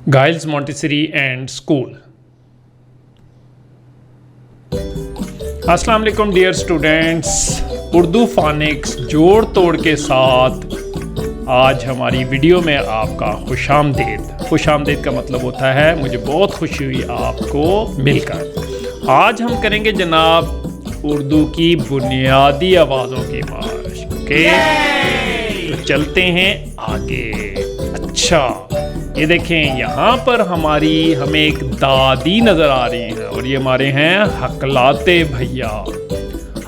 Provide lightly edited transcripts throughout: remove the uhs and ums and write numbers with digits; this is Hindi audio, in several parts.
Giles Montessori and school. अस्सलाम वालेकुम डियर स्टूडेंट्स, उर्दू फोनिक्स जोड़ तोड़ के साथ आज हमारी वीडियो में आपका खुशामदीद। खुशामदीद का मतलब होता है मुझे बहुत खुशी हुई आपको मिलकर। आज हम करेंगे जनाब उर्दू की बुनियादी आवाज़ों की माश। ओके, तो चलते हैं आगे। अच्छा, ये देखें यहाँ पर हमें एक दादी नज़र आ रही है और ये हमारे हैं हकलाते भैया।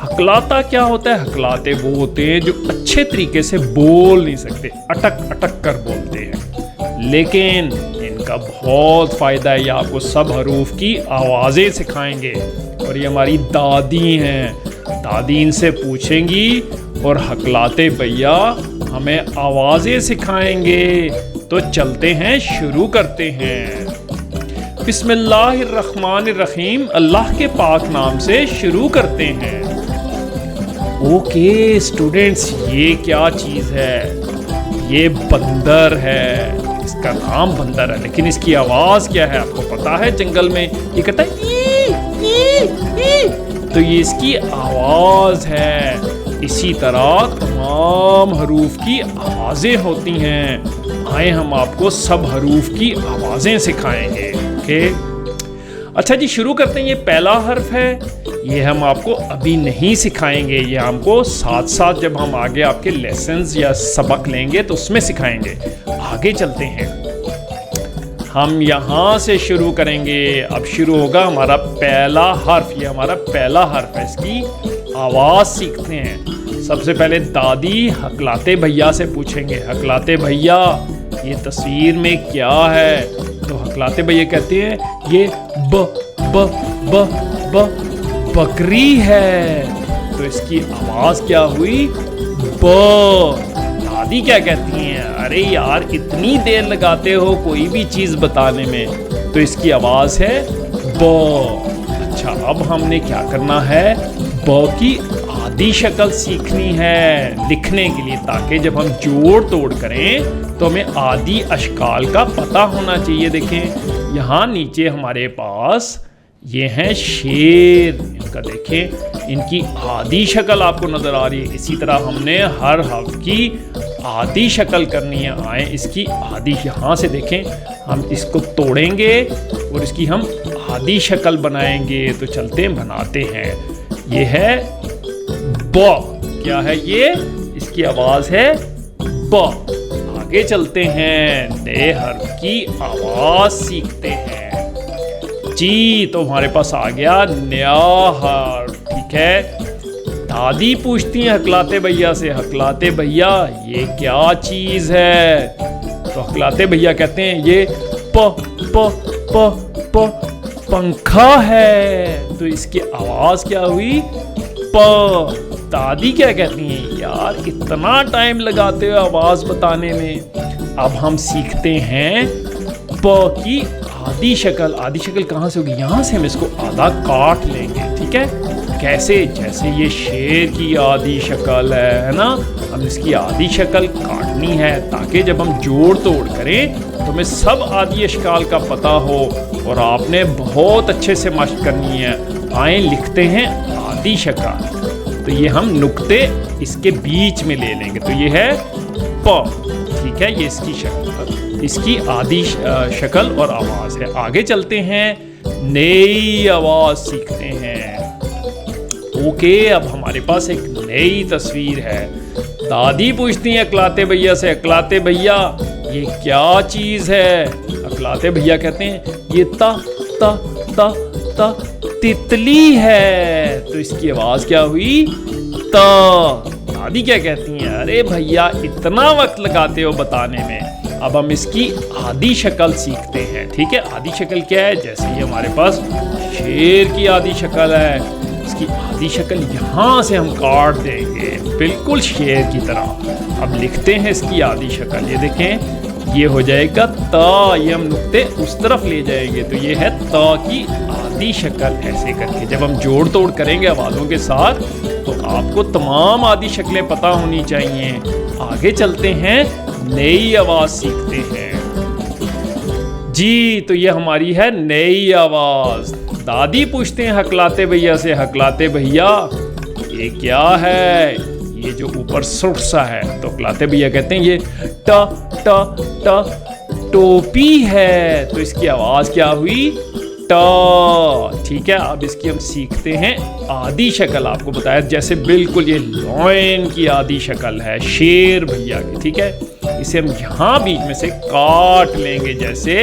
हकलाता क्या होता है? हकलाते वो होते हैं जो अच्छे तरीके से बोल नहीं सकते, अटक अटक कर बोलते हैं, लेकिन इनका बहुत फ़ायदा है। ये आपको सब हरूफ की आवाज़ें सिखाएंगे और ये हमारी दादी हैं। दादी इनसे पूछेंगी और हकलाते भैया हमें आवाज़ें सिखाएंगे। तो चलते हैं, शुरू करते हैं। बिस्मिल्लाहिर्रहमानिर्रहीम, अल्लाह के पाक नाम से शुरू करते हैं। ओके स्टूडेंट्स, ये क्या चीज़ है? ये बंदर है। इसका नाम बंदर है, लेकिन इसकी आवाज़ क्या है आपको पता है? जंगल में ये कहता है ई, ई, ई। तो ये इसकी आवाज़ है। इसी तरह तमाम हरूफ की आवाज़ें होती हैं। आए हम आपको सब हरूफ की आवाज़ें सिखाएंगे। ओके, अच्छा जी, शुरू करते हैं। ये पहला हर्फ है, ये हम आपको अभी नहीं सिखाएंगे, ये हमको साथ साथ जब हम आगे आपके लेसन्स या सबक लेंगे तो उसमें सिखाएंगे। आगे चलते हैं, हम यहाँ से शुरू करेंगे। अब शुरू होगा हमारा पहला हर्फ। ये हमारा पहला हर्फ है, इसकी आवाज़ सीखते हैं। सबसे पहले दादी हकलाते भैया से पूछेंगे, हकलाते भैया ये तस्वीर में क्या है? तो हकलाते भैया कहते हैं ये ब ब ब ब बकरी है। तो इसकी आवाज़ क्या हुई? ब। दादी क्या कहती हैं? अरे यार, इतनी देर लगाते हो कोई भी चीज़ बताने में। तो इसकी आवाज़ है ब। अच्छा, अब हमने क्या करना है? ब की आदि शक्ल सीखनी है लिखने के लिए, ताकि जब हम जोड़ तोड़ करें तो हमें आदि अशकाल का पता होना चाहिए। देखें यहाँ नीचे हमारे पास ये हैं शेर। इनका देखें, इनकी आदि शक्ल आपको नज़र आ रही है। इसी तरह हमने हर हर्फ की आदि शक्ल करनी है। आए इसकी आदि, यहाँ से देखें, हम इसको तोड़ेंगे और इसकी हम आदि शक्ल बनाएंगे। तो चलते हैं, बनाते हैं। ये है ब। क्या है ये? इसकी आवाज़ है ब। आगे चलते हैं, नए हर्फ की आवाज़ सीखते हैं। जी, तो हमारे पास आ गया नया हर्फ। ठीक है, दादी पूछती हैं हकलाते भैया से, हकलाते भैया ये क्या चीज़ है? तो हकलाते भैया कहते हैं ये प प प प पंखा है। तो इसकी आवाज़ क्या हुई? प। दादी क्या कहती हैं? यार इतना टाइम लगाते हो आवाज़ बताने में। अब हम सीखते हैं प की आदि शक्ल। आदि शक्ल कहाँ से होगी? यहाँ से हम इसको आधा काट लेंगे। ठीक है, कैसे? जैसे ये शेर की आदि शक्ल है ना, हम इसकी आदि शक्ल काटनी है ताकि जब हम जोड़ तोड़ करें तो हमें सब आदि अशकाल का पता हो और आपने बहुत अच्छे से मशक करनी है। आए लिखते हैं आदि शक्ल। तो ये हम नुक्ते इसके बीच में ले लेंगे। तो ये है प। ठीक है, ये इसकी शक्ल, इसकी आदि शक्ल और आवाज़ है। आगे चलते हैं, नई आवाज़ सीखते हैं। ओके, अब हमारे पास एक नई तस्वीर है। दादी पूछती हैं अकलाते भैया से, अकलाते भैया ये क्या चीज़ है? अकलाते भैया कहते हैं ये ता ता ता ता तितली है। तो इसकी आवाज़ क्या हुई? ता। दादी क्या कहती हैं? अरे भैया इतना वक्त लगाते हो बताने में। अब हम इसकी आदि शक्ल सीखते हैं। ठीक है, आदि शक्ल क्या है? जैसे ये हमारे पास शेर की आदि शक्ल है, इसकी आदि शक्ल यहाँ से हम काट देंगे बिल्कुल शेर की तरह। अब लिखते हैं इसकी आदि शक्ल। ये देखें, ये हो जाएगा ता। ये हम नुक्ते उस तरफ ले जाएंगे। तो ये है ता की आदि शक्ल। ऐसे करके जब हम जोड़ तोड़ करेंगे आवाज़ों के साथ तो आपको तमाम आदि शक्लें पता होनी चाहिए। आगे चलते हैं, नई आवाज़ सीखते हैं। जी तो ये हमारी है नई आवाज। दादी पूछते हैं हकलाते भैया से, हकलाते भैया ये क्या है? ये जो ऊपर सुट सा है। तो हकलाते भैया कहते हैं ये ट ट ट टोपी है। तो इसकी आवाज क्या हुई? ट। ठीक है, अब इसकी हम सीखते हैं आदि शक्ल। आपको बताया जैसे बिल्कुल ये लॉयन की आदि शक्ल है, शेर भैया की। ठीक है, इसे हम यहाँ बीच में से काट लेंगे, जैसे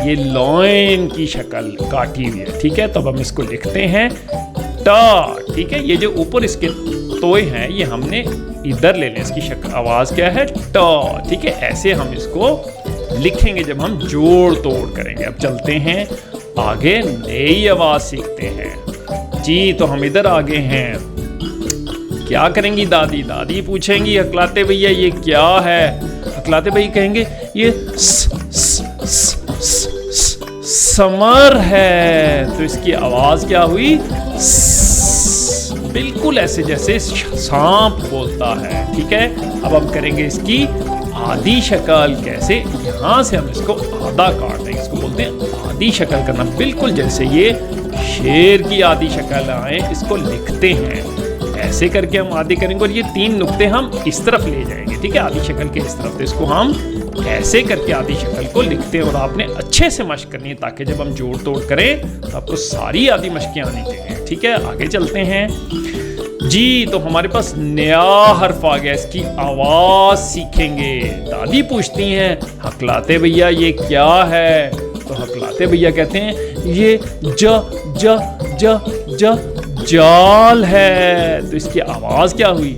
ये लॉयन की शक्ल काटी हुई है। ठीक है, तो अब हम इसको लिखते हैं ट। ठीक है, ये जो ऊपर इसके तोय हैं ये हमने इधर ले लें। इसकी शक्ल आवाज क्या है? ट। ठीक है, ऐसे हम इसको लिखेंगे जब हम जोड़ तोड़ करेंगे। अब चलते हैं आगे, नई आवाज सीखते हैं। जी तो हम इधर आगे हैं। क्या करेंगी दादी? दादी पूछेंगी हकलाते भैया ये क्या है? हकलाते भैया कहेंगे ये समर है। तो इसकी आवाज क्या हुई? बिल्कुल ऐसे जैसे सांप बोलता है। ठीक है, अब हम करेंगे इसकी आदि शक्ल। कैसे? यहाँ से हम इसको आधा काट देंगे, इसको बोलते हैं आदि शक्ल करना। बिल्कुल जैसे ये शेर की आदि शक्ल आए, इसको लिखते हैं। ऐसे करके हम आदि करेंगे और ये 3 नुक्ते हम इस तरफ ले जाएंगे। ठीक है, आदि शक्ल के इस तरफ। तो इसको हम ऐसे करके आदि शक्ल को लिखते हैं और आपने अच्छे से मशक करनी है ताकि जब हम जोड़ तोड़ करें तो आपको सारी आदि मशकें आनी चाहिए। ठीक है, आगे चलते हैं। जी तो हमारे पास नया हर्फ आ गया, इसकी आवाज सीखेंगे। दादी पूछती हैं हकलाते भैया ये क्या है? तो हकलाते भैया कहते हैं ये ज ज ज ज जाल है। तो इसकी आवाज क्या हुई?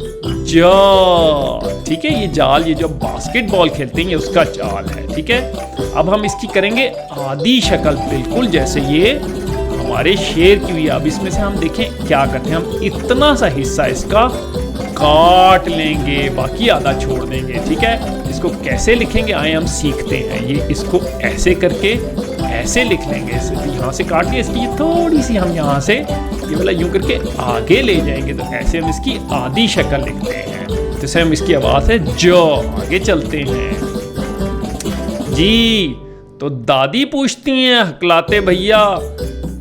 जा। ठीक है, ये जाल, ये जो बास्केटबॉल खेलते हैं ये उसका जाल है। ठीक है, अब हम इसकी करेंगे आदि शक्ल बिल्कुल जैसे ये हमारे शेर की हुई। अब इसमें से हम देखें क्या करते हैं, हम इतना सा हिस्सा इसका काट लेंगे, बाकी आधा छोड़ देंगे। ठीक है, इसको कैसे लिखेंगे आए हम सीखते हैं। ये इसको ऐसे करके ऐसे लिख लेंगे, यहाँ से काट लिया, इसकी थोड़ी सी हम यहाँ से ये वाला यूं करके आगे ले जाएंगे। तो ऐसे हम इसकी आदि शक्ल लिखते हैं। जैसे हम इसकी आवाज है जो। आगे चलते हैं। जी तो दादी पूछती हैं हकलाते भैया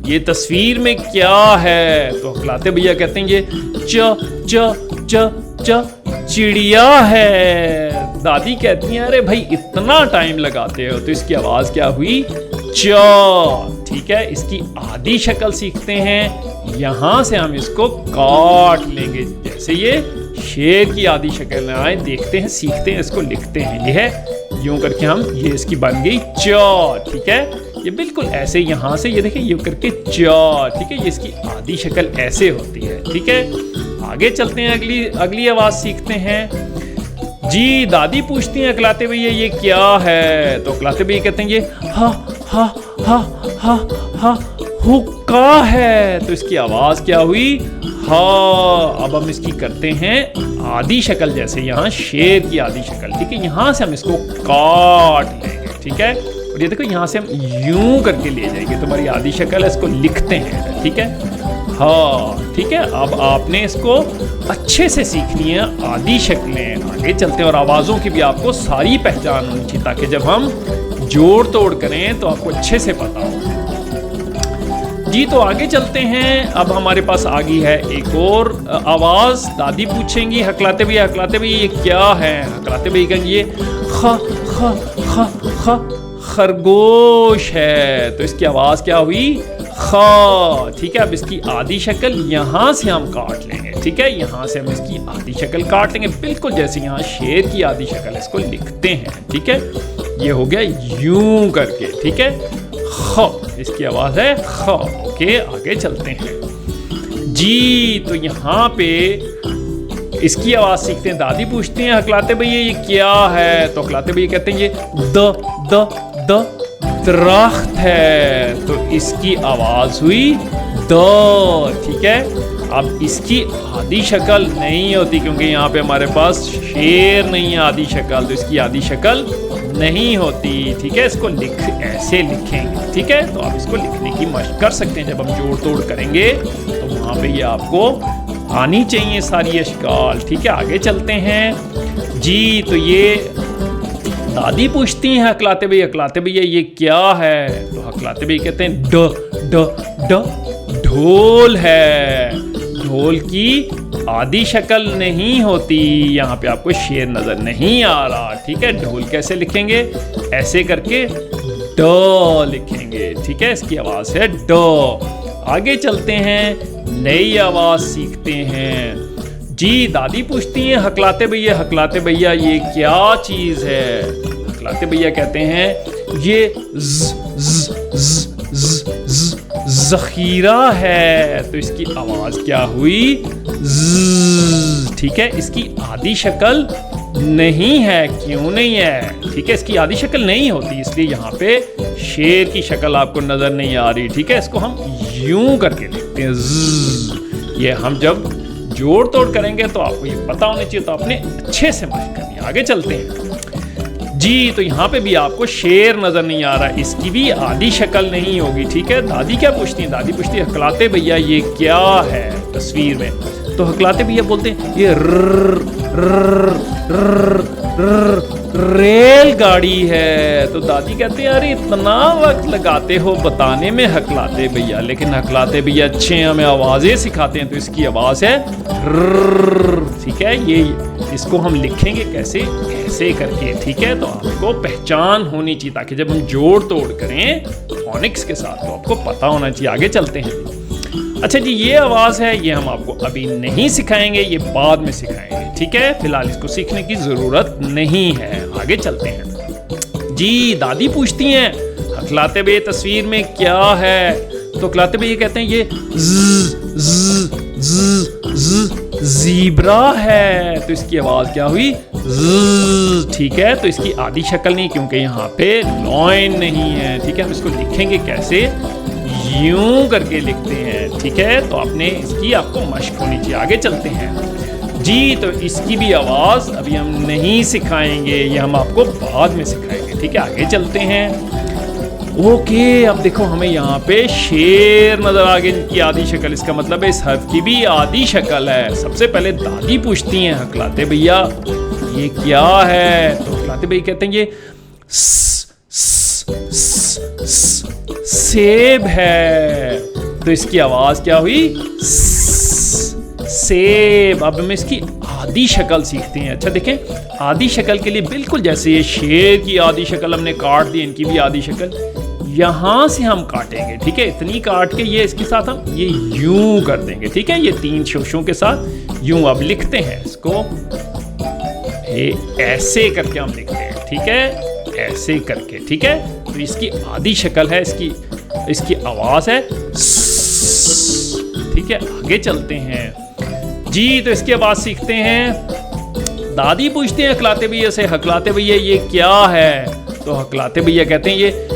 ये तस्वीर में क्या है? तो हकलाते भैया कहते हैं ये च च च च चिड़िया है। दादी कहती हैं अरे भाई इतना टाइम लगाते हो। तो इसकी आवाज क्या हुई? च। ठीक है, इसकी आदि शक्ल सीखते हैं। यहां से हम इसको काट लेंगे, जैसे ये शेर की आदि शक्ल में आए। देखते हैं, सीखते हैं, इसको लिखते हैं। ये है यूं करके हम, ये इसकी बन गई च। ठीक है, ये बिल्कुल ऐसे यहाँ से ये देखिए यूं करके च। ठीक है, ये इसकी आदि शक्ल ऐसे होती है। ठीक है, आगे चलते हैं, अगली आवाज सीखते हैं। जी दादी पूछती हैं हकलाते भैया ये क्या है? तो हकलाते भैया कहते हैं ये हा हा हा हा हा हुक्का है। तो इसकी आवाज क्या हुई? हा। अब हम इसकी करते हैं आदि शक्ल जैसे यहाँ शेर की आदि शक्ल। ठीक है, यहाँ से हम इसको काट लेंगे। ठीक है, और ये देखो यहाँ से हम यूं करके ले जाएंगे, तो हमारी आदि शक्ल है, इसको लिखते हैं। ठीक है, हाँ ठीक है। अब आपने इसको अच्छे से सीखनी है आदि शक्लें। आगे चलते हैं और आवाज़ों की भी आपको सारी पहचान होनी चाहिए ताकि जब हम जोड़ तोड़ करें तो आपको अच्छे से पता हो। जी तो आगे चलते हैं। अब हमारे पास आ गई है एक और आवाज़। दादी पूछेंगी हकलाते भैया ये क्या है? हकलाते भैया कहेंगे ये ख ख ख ख खरगोश है। तो इसकी आवाज़ क्या हुई? ख। ठीक है, अब इसकी आदि शक्ल यहाँ से हम काट लेंगे। ठीक है, यहाँ से हम इसकी आदि शक्ल काट लेंगे, बिल्कुल जैसे यहाँ शेर की आदि शक्ल, इसको लिखते हैं। ठीक है, ये हो गया यूं करके। ठीक है, ख, इसकी आवाज़ है ख। ओके, आगे चलते हैं। जी तो यहाँ पे इसकी आवाज़ सीखते हैं। दादी पूछते हैं हकलाते भैया ये क्या है? तो हकलाते भैया कहते हैं ये द दरख्त है। तो इसकी आवाज हुई द। ठीक है, अब इसकी आदि शक्ल नहीं होती क्योंकि यहाँ पे हमारे पास शेर नहीं है आदि शक्ल, तो इसकी आदि शक्ल नहीं होती। ठीक है, इसको ऐसे लिखेंगे। ठीक है, तो आप इसको लिखने की मशक कर सकते हैं। जब हम जोड़ तोड़ करेंगे तो वहाँ पे ये आपको आनी चाहिए सारी अशकाल। ठीक है, आगे चलते हैं। जी तो ये दादी पूछती हैं हकलाते भैया ये क्या है? तो हकलाते भैया कहते हैं ड ड ड ढोल है। ढोल की आदि शक्ल नहीं होती। यहाँ पे आपको शेर नजर नहीं आ रहा, ठीक है। ढोल कैसे लिखेंगे? ऐसे करके ड लिखेंगे, ठीक है। इसकी आवाज है ड। आगे चलते हैं, नई आवाज सीखते हैं। जी, दादी पूछती हैं हकलाते भैया ये क्या चीज है? हकलाते भैया कहते हैं ये जखीरा है। तो इसकी आवाज क्या हुई? ठीक है। इसकी आदि शक्ल नहीं है। क्यों नहीं है? ठीक है, इसकी आदि शक्ल नहीं होती, इसलिए यहाँ पे शेर की शक्ल आपको नजर नहीं आ रही, ठीक है। इसको हम यूं करके लिखते हैं। ये हम जब जोड़ तोड़ करेंगे तो आपको ये पता होना चाहिए, तो आपने अच्छे से मशक करनी है। आगे चलते हैं जी। तो यहाँ पे भी आपको शेर नजर नहीं आ रहा, इसकी भी आदि शक्ल नहीं होगी, ठीक है। दादी क्या पूछती है? दादी पूछती है हकलाते भैया ये क्या है तस्वीर में? तो हकलाते भैया बोलते हैं ये रेलगाड़ी है। तो दादी कहते हैं अरे इतना वक्त लगाते हो बताने में हकलाते भैया, लेकिन हकलाते भैया अच्छे हमें आवाजें सिखाते हैं। तो इसकी आवाज है ठीक है। ये इसको हम लिखेंगे कैसे? ऐसे करके, ठीक है। तो आपको पहचान होनी चाहिए ताकि जब हम जोड़ तोड़ करें फोनिक्स के साथ तो आपको पता होना चाहिए। आगे चलते हैं। अच्छा जी, ये आवाज है, ये हम आपको अभी नहीं सिखाएंगे, ये बाद में सिखाएंगे, ठीक है। फिलहाल इसको सीखने की जरूरत नहीं है। आगे चलते हैं जी। दादी पूछती हैं हकलाते भैया तस्वीर में क्या है? तो हकलाते भैया कहते हैं ये ज़ीब्रा है। तो इसकी आवाज क्या हुई? ठीक है। तो इसकी आदि शक्ल नहीं, क्योंकि यहाँ पे लॉइन नहीं है, ठीक है। हम इसको लिखेंगे कैसे? यूं करके लिखते हैं, ठीक है। तो आपने इसकी आपको मशक होनी चाहिए। आगे चलते हैं जी। तो इसकी भी आवाज अभी हम नहीं सिखाएंगे, ये हम आपको बाद में सिखाएंगे, ठीक है। आगे चलते हैं। ओके, अब देखो हमें यहाँ पे शेर नजर आ गई, इनकी आदि शक्ल। इसका मतलब है इस हर्फ की भी आदि शक्ल है। सबसे पहले दादी पूछती हैं हकलाते भैया ये क्या है? तो हकलाते भैया कहते हैं ये सेब है। तो इसकी आवाज क्या हुई? सेब। अब हम इसकी आदि शक्ल सीखते हैं। अच्छा देखें, आदि शक्ल के लिए बिल्कुल जैसे ये शेर की आदि शक्ल हमने काट दी, इनकी भी आदि शक्ल यहां से हम काटेंगे, ठीक है। इतनी काट के ये इसके साथ हम ये यूं कर देंगे, ठीक है। ये 3 शोशों के साथ यूं। अब लिखते हैं इसको, ये ऐसे करके हम लिखते हैं, ठीक है। ऐसे करके, ठीक है। तो इसकी आदि शक्ल है, इसकी आवाज है, ठीक है। आगे चलते हैं जी। तो इसकी आवाज सीखते हैं। दादी पूछते हैं हकलाते भैया से हकलाते भैया ये क्या है? तो हकलाते भैया कहते हैं ये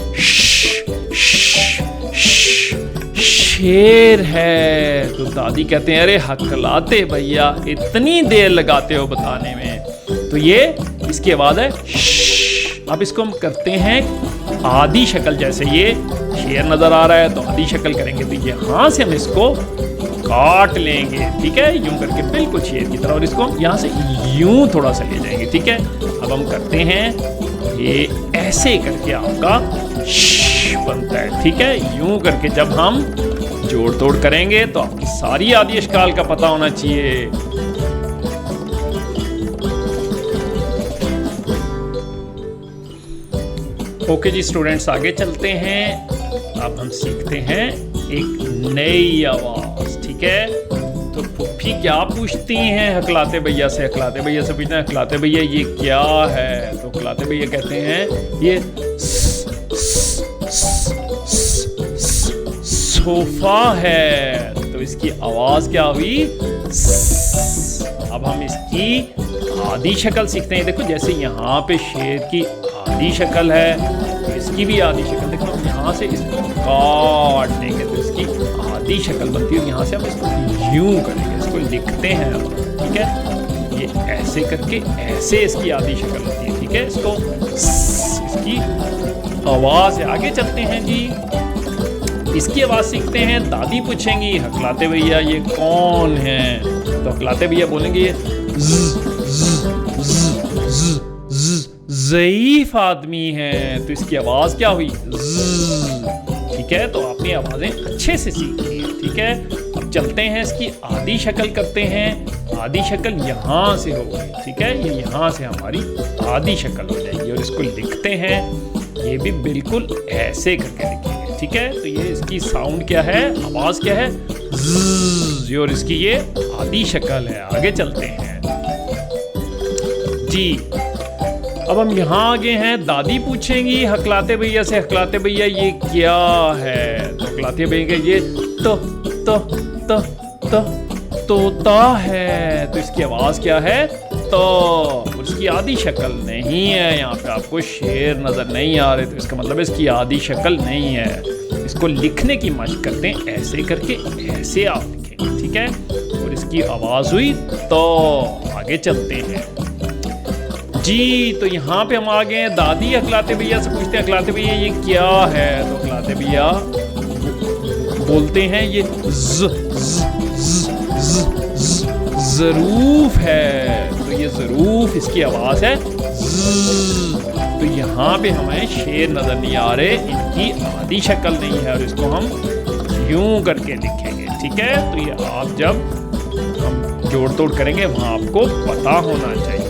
शेर है। तो दादी कहते हैं अरे हकलाते भैया इतनी देर लगाते हो बताने में। तो ये इसकी आवाज है। अब इसको हम करते हैं आदि शक्ल। जैसे ये शेर नजर आ रहा है तो आदि शक्ल करेंगे, तो यहाँ से हम इसको काट लेंगे, ठीक है। यूं करके बिल्कुल शेर की तरह, और इसको हम यहाँ से यूं थोड़ा सा ले जाएंगे, ठीक है। अब हम करते हैं ये ऐसे करके आपका बनता है, ठीक है। यूं करके जब हम जोड़ तोड़ करेंगे तो आपकी सारी आदि अशकाल का पता होना चाहिए। ओके जी स्टूडेंट्स, आगे चलते हैं। अब हम सीखते हैं एक नई आवाज, ठीक है। तो पुप्पी क्या पूछती हैं हकलाते भैया से? हकलाते भैया से पूछते हैं हकलाते भैया ये क्या है? तो हकलाते भैया कहते हैं ये सोफा है। तो इसकी आवाज क्या हुई? अब हम इसकी आदि शक्ल सीखते हैं। देखो जैसे यहाँ पे शेर की आदि शक्ल है, तो इसकी भी आदि शक्ल। देखो हम यहाँ से इसको काट देंगे तो इसकी आदि शक्ल बनती है। यहाँ से हम इसको यूं करेंगे, इसको लिखते हैं, ठीक है। ये ऐसे करके ऐसे इसकी आदि शक्ल होती है, ठीक है। इसको इसकी आवाज है। आगे चलते हैं जी। इसकी आवाज सीखते हैं। दादी पूछेंगी हकलाते भैया ये कौन है? तो हकलाते भैया बोलेंगे ये ज़ईफ आदमी है, तो इसकी आवाज़ क्या हुई? ठीक है, तो आपने आवाज़ें अच्छे से सीख ली है। ठीक है, अब चलते हैं इसकी आधी शक्ल करते हैं। आधी शक्ल यहाँ से होगी। ठीक है, ये यहाँ से हमारी आधी शक्ल हो जाएगी और इसको लिखते हैं, ये भी बिल्कुल ऐसे करके लिखेंगे। ठीक है, तो ये इसकी साउंड क्या है, आवाज़ क्या है? ज़, और इसकी ये आधी शक्ल है। आगे चलते हैं जी। अब हम यहाँ आगे हैं, दादी पूछेंगी हकलाते भैया से, हकलाते भैया ये क्या है? तो हकलाते भैया ये तो तोता है। तो इसकी आवाज़ क्या है? तो उसकी आधी शक्ल नहीं है। यहाँ पे आपको शेर नज़र नहीं आ रहे, तो इसका मतलब इसकी आधी शक्ल नहीं है। इसको लिखने की मशक करते हैं, ऐसे करके ऐसे आप लिखेंगे। ठीक है, और इसकी आवाज़ हुई तो। आगे चलते हैं जी। तो यहाँ पे हम आ गए हैं, दादी हकलाते भैया से पूछते हैं, हकलाते भैया ये क्या है? तो हकलाते भैया बोलते हैं ये ज़रूफ है। तो ये ज़रूफ, इसकी आवाज़ है तो यहाँ पे हमें शेर नज़र नहीं आ रहे, इनकी आधी शक्ल नहीं है और इसको हम यूं करके लिखेंगे। ठीक है, तो ये आप जब हम जोड़ तोड़ करेंगे वहाँ आपको पता होना चाहिए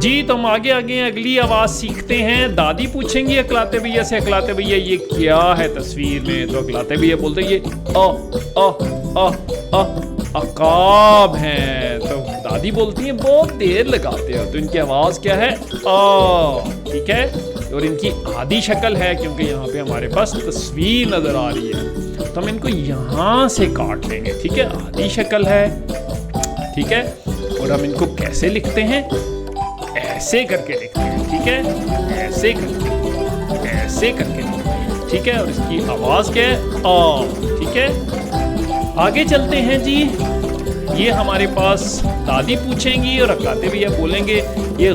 जी। तो हम आगे अगली आवाज़ सीखते हैं। दादी पूछेंगी हकलाते भैया से, हकलाते भैया ये क्या है तस्वीर में? तो हकलाते भैया बोलते हैं ये अकाब हैं। तो दादी बोलती हैं बहुत देर लगाते हो, तो इनकी आवाज़ क्या है? ठीक है, और इनकी आधी शक्ल है क्योंकि यहाँ पे हमारे पास तस्वीर नज़र आ रही है, तो हम इनको यहाँ से काट लेंगे। ठीक है, आधी शक्ल है। ठीक है, और हम इनको कैसे लिखते हैं? ऐसे करके लिखते हैं। ठीक है, ऐसे करके लिखते हैं। ठीक है, और इसकी आवाज़ क्या है? ठीक है, आगे चलते हैं जी। ये हमारे पास दादी पूछेंगी और हकलाते भैया बोलेंगे ये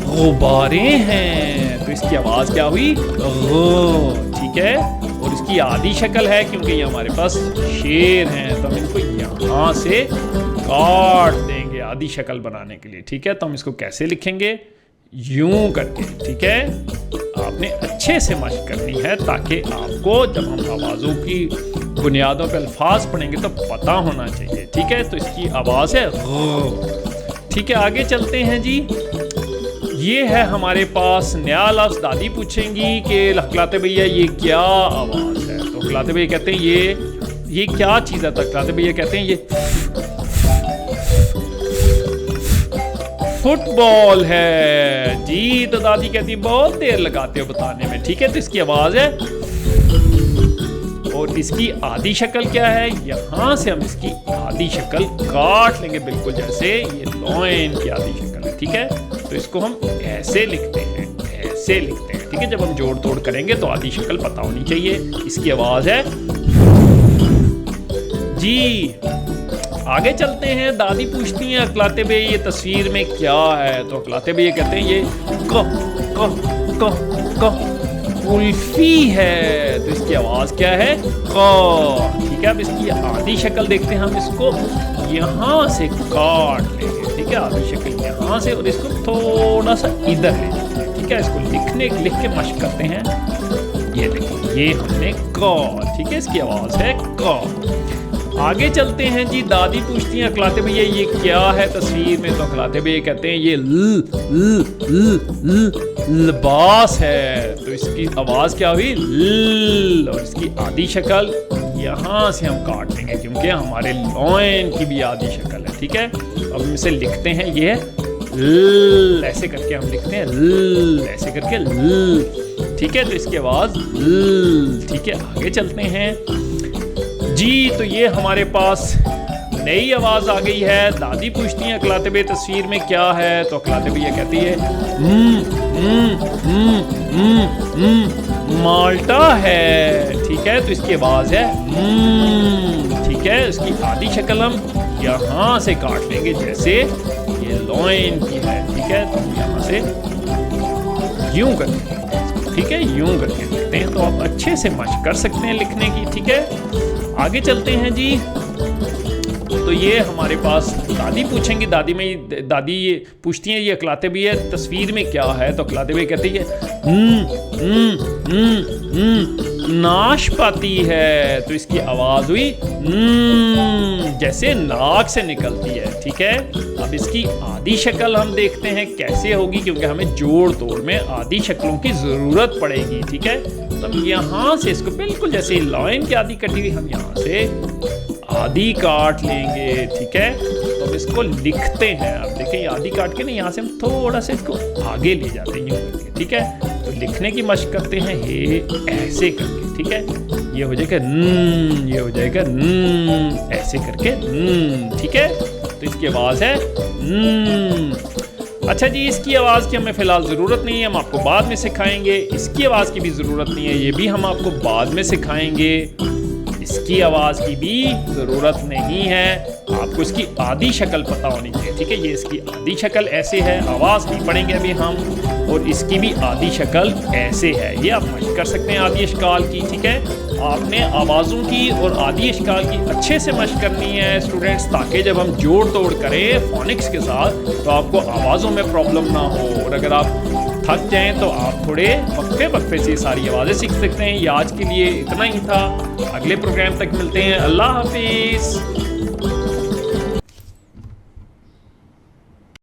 गुब्बारे हैं। तो इसकी आवाज़ क्या हुई? ठीक है, और इसकी आधी शक्ल है क्योंकि ये हमारे पास शेर हैं, तो हम इनको यहाँ से काट देंगे आधी शक्ल बनाने के लिए। ठीक है, तो हम इसको कैसे लिखेंगे? यूं करके। ठीक है, आपने अच्छे से मशक करनी है ताकि आपको जब हम आवाज़ों की बुनियादों पे अल्फाज पढ़ेंगे तो पता होना चाहिए। ठीक है, तो इसकी आवाज़ है ग। ठीक है, आगे चलते हैं जी। ये है हमारे पास नया लफ्ज़। दादी पूछेंगी कि हकलाते भैया ये क्या आवाज़ है? तो हकलाते भैया कहते हैं ये क्या चीज़ है? तो हकलाते भैया कहते हैं ये फुटबॉल है जी। तो दादी कहती है बहुत देर लगाते हो बताने में। ठीक है, तो इसकी आवाज़ है, और इसकी आधी शक्ल क्या है? यहाँ से हम इसकी आधी शक्ल काट लेंगे, बिल्कुल जैसे ये लॉइन की आधी शक्ल है। ठीक है, तो इसको हम ऐसे लिखते हैं, ऐसे लिखते हैं। ठीक है, जब हम जोड़ तोड़ करेंगे तो आधी शक्ल पता होनी चाहिए। इसकी आवाज़ है जी। आगे चलते हैं, दादी पूछती हैं हकलाते भैया ये तस्वीर में क्या है? तो हकलाते भैया कहते हैं ये कुल्फी है। तो इसकी आवाज़ क्या है? ठीक है, अब इसकी आधी शक्ल देखते हैं, हम इसको यहाँ से काट लेंगे। ठीक है, आधी शक्ल यहाँ से और इसको थोड़ा सा इधर ले। ठीक है, इसको लिख के मशक करते हैं। ये देखिए, ये हमने क। ठीक है, इसकी आवाज़ है क। आगे चलते हैं जी। दादी पूछती हैं हकलाते भैया ये क्या है तस्वीर में? तो हकलाते भैया कहते हैं ये लिबास है। तो इसकी आवाज़ क्या हुई? ल। और इसकी आधी शक्ल यहाँ से हम काट लेंगे क्योंकि हमारे लॉइन की भी आधी शक्ल है। ठीक है, अब हम इसे लिखते हैं, ये ल। ऐसे करके हम लिखते हैं ल, ऐसे करके ल। ठीक है, तो इसकी आवाज़ ल। ठीक है, आगे चलते हैं जी। तो ये हमारे पास नई आवाज़ आ गई है। दादी पूछती हैं हकलाते भैया तस्वीर में क्या है? तो हकलाते भैया कहती है माल्टा है। ठीक है, तो इसकी आवाज़ है ठीक है, इसकी आधी शक्ल हम यहाँ से काट लेंगे जैसे ये लॉइन की है। ठीक है, तो यहाँ से यूं करके, ठीक है, यूं करके लिखते हैं, तो आप अच्छे से मशक कर सकते हैं लिखने की। ठीक है, आगे चलते हैं जी। तो ये हमारे पास दादी पूछेंगी, दादी ये पूछती हैं, ये अकलाते भी है तस्वीर में क्या है, तो अकलाते भी कहती है नाशपाती है। तो इसकी आवाज हुई जैसे नाक से निकलती है। ठीक है, अब इसकी आधी शक्ल हम देखते हैं कैसे होगी, क्योंकि हमें जोड़ तोड़ में आधी शक्लों की जरूरत पड़ेगी। ठीक है, तो हम यहाँ से इसको बिल्कुल जैसे लाइन की आधी कटी हुई, हम यहाँ से आधी काट लेंगे। ठीक है, तो हम इसको लिखते हैं। अब देखिए आधी काट के ना यहाँ से हम थोड़ा सा इसको आगे ले जाते हैं यूं करके। ठीक है, तो लिखने की मशक करते हैं ये ऐसे करके। ठीक है, ये हो जाएगा ये हो जाएगा ऐसे करके ठीक है, तो इसकी आवाज है अच्छा जी, इसकी आवाज़ की हमें फ़िलहाल ज़रूरत नहीं है, हम आपको बाद में सिखाएंगे। इसकी आवाज़ की भी ज़रूरत नहीं है, ये भी हम आपको बाद में सिखाएंगे। इसकी आवाज़ की भी ज़रूरत नहीं है, आपको इसकी आधी शक्ल पता होनी चाहिए। ठीक है, ये इसकी आधी शक्ल ऐसे है, आवाज़ नहीं पढ़ेंगे अभी हम, और इसकी भी आधी शक्ल ऐसे है। ये आप मशक कर सकते हैं आधी अशकाल की। ठीक है, आपने आवाज़ों की और आधी अशकाल की अच्छे से मशक करनी है स्टूडेंट्स, ताकि जब हम जोड़ तोड़ करें फोनिक्स के साथ तो आपको आवाज़ों में प्रॉब्लम ना हो। और अगर आप थक जाएं तो आप थोड़े वक्फे से सारी आवाज़ें सीख सकते हैं। ये आज के लिए इतना ही था, अगले प्रोग्राम तक मिलते हैं। अल्लाह हाफिज़।